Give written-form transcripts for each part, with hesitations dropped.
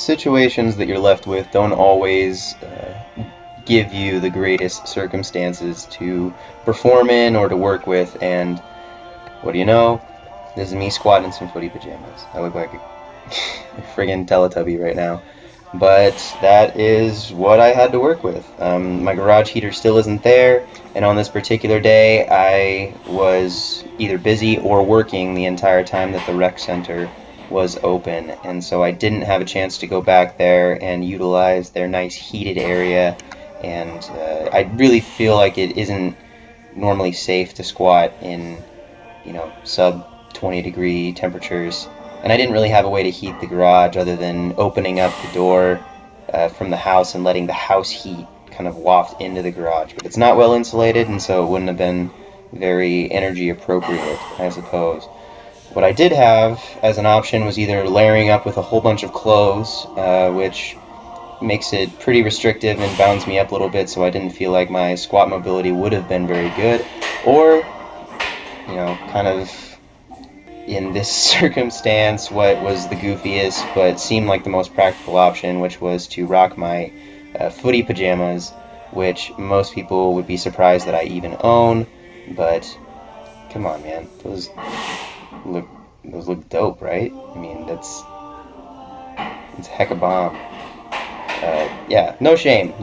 situations that you're left with don't always give you the greatest circumstances to perform in or to work with, and what do you know? This is me squatting in some footy pajamas. I look like a friggin' Teletubby right now. But that is what I had to work with. My garage heater still isn't there, and on this particular day, I was either busy or working the entire time that the rec center was open, and so I didn't have a chance to go back there and utilize their nice heated area, and I really feel like it isn't normally safe to squat in, sub 20 degree temperatures. And I didn't really have a way to heat the garage other than opening up the door from the house and letting the house heat kind of waft into the garage. But it's not well insulated, and so it wouldn't have been very energy appropriate, I suppose. What I did have as an option was either layering up with a whole bunch of clothes, which makes it pretty restrictive and bounds me up a little bit, so I didn't feel like my squat mobility would have been very good, or, kind of in this circumstance, what was the goofiest but seemed like the most practical option, which was to rock my footy pajamas, which most people would be surprised that I even own, but come on, man, those look dope, right? I mean, it's heck of a bomb. Yeah, no shame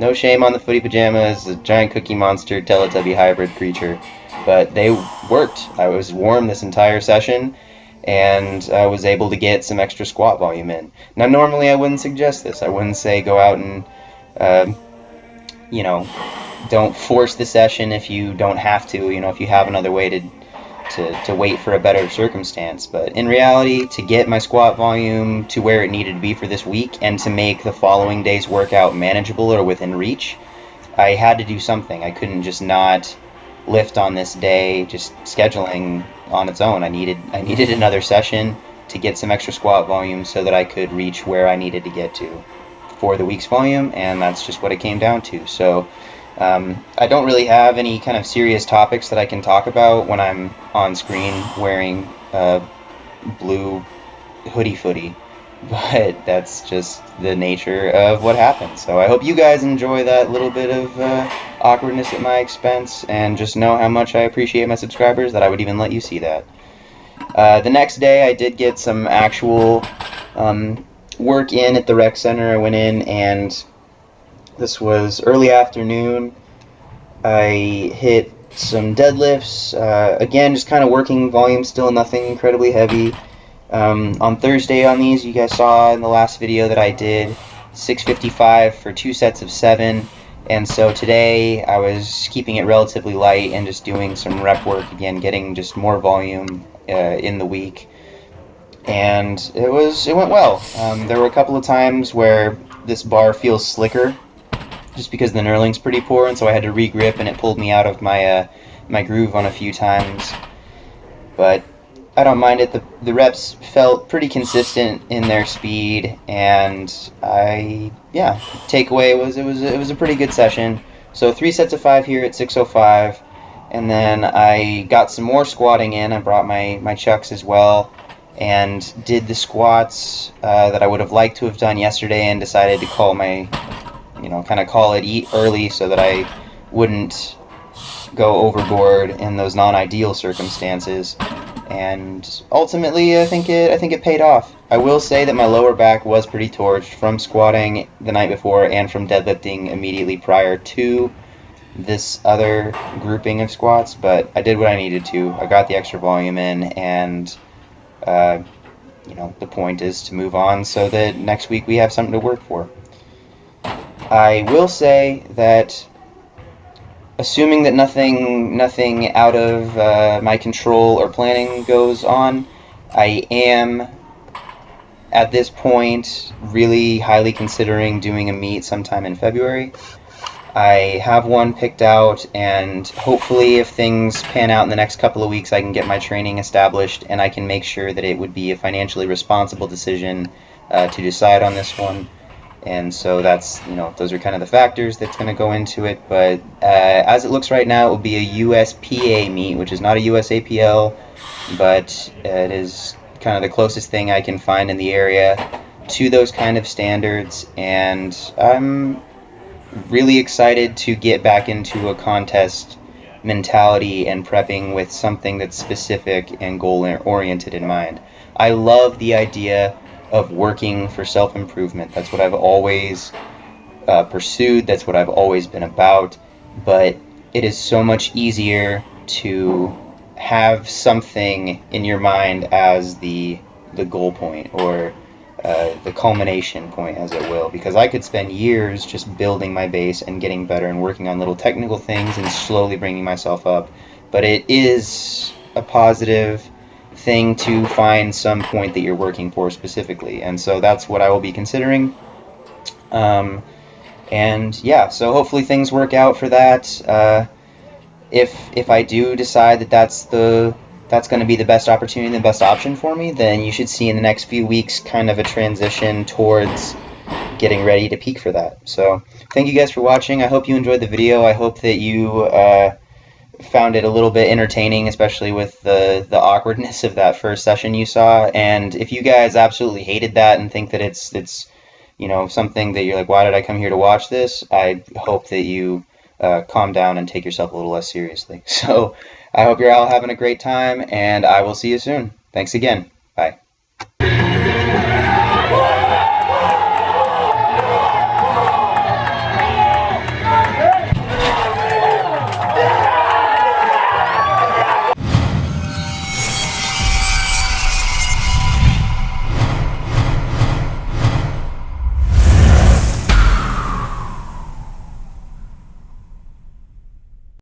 on the footy pajamas, a giant cookie monster, Teletubby hybrid creature, but they worked. I was warm this entire session, and I was able to get some extra squat volume in. Now, normally I wouldn't suggest this. I wouldn't say go out and, don't force the session if you don't have to, if you have another way to wait for a better circumstance. But in reality, to get my squat volume to where it needed to be for this week and to make the following day's workout manageable or within reach, I had to do something. I couldn't just not lift on this day, just scheduling on its own. I needed another session to get some extra squat volume so that I could reach where I needed to get to for the week's volume, and that's just what it came down to. So I don't really have any kind of serious topics that I can talk about when I'm on screen wearing blue hoodie footy, but that's just the nature of what happens. So I hope you guys enjoy that little bit of awkwardness at my expense, and just know how much I appreciate my subscribers that I would even let you see that. The next day I did get some actual work in at the rec center. I went in, and this was early afternoon. I hit some deadlifts, again just kind of working volume, still nothing incredibly heavy. On Thursday on these, you guys saw in the last video that I did 655 for 2 sets of 7, and so today I was keeping it relatively light and just doing some rep work again, getting just more volume in the week, and it went well. There were a couple of times where this bar feels slicker just because the knurling's pretty poor, and so I had to re-grip, and it pulled me out of my my groove on a few times, but I don't mind it. The reps felt pretty consistent in their speed, and takeaway was it was a pretty good session. So 3 sets of 5 here at 605, and then I got some more squatting in. I brought my chucks as well, and did the squats that I would have liked to have done yesterday, and decided to call it early so that I wouldn't go overboard in those non-ideal circumstances. And ultimately, I think it paid off. I will say that my lower back was pretty torched from squatting the night before and from deadlifting immediately prior to this other grouping of squats, but I did what I needed to. I got the extra volume in, and the point is to move on so that next week we have something to work for. I will say that, assuming that nothing out of my control or planning goes on, I am at this point really highly considering doing a meet sometime in February. I have one picked out, and hopefully if things pan out in the next couple of weeks, I can get my training established, and I can make sure that it would be a financially responsible decision to decide on this one. And so that's, those are kind of the factors that's going to go into it. But as it looks right now, it will be a USPA meet, which is not a USAPL, but it is kind of the closest thing I can find in the area. to those kind of standards, and I'm really excited to get back into a contest mentality and prepping with something that's specific and goal oriented in mind. I love the idea of working for self improvement. That's what I've always pursued, that's what I've always been about. But it is so much easier to have something in your mind as the goal point, or the culmination point, as it will, because I could spend years just building my base and getting better and working on little technical things and slowly bringing myself up. But it is a positive thing to find some point that you're working for specifically, and so that's what I will be considering. And yeah, so hopefully things work out for that. If I do decide that that's going to be the best opportunity, the best option for me, then you should see in the next few weeks kind of a transition towards getting ready to peak for that. So thank you guys for watching. I hope you enjoyed the video. I hope that you found it a little bit entertaining, especially with the awkwardness of that first session you saw. And if you guys absolutely hated that and think that it's something that you're like, why did I come here to watch this? I hope that you calm down and take yourself a little less seriously. So I hope you're all having a great time, and I will see you soon. Thanks again. Bye.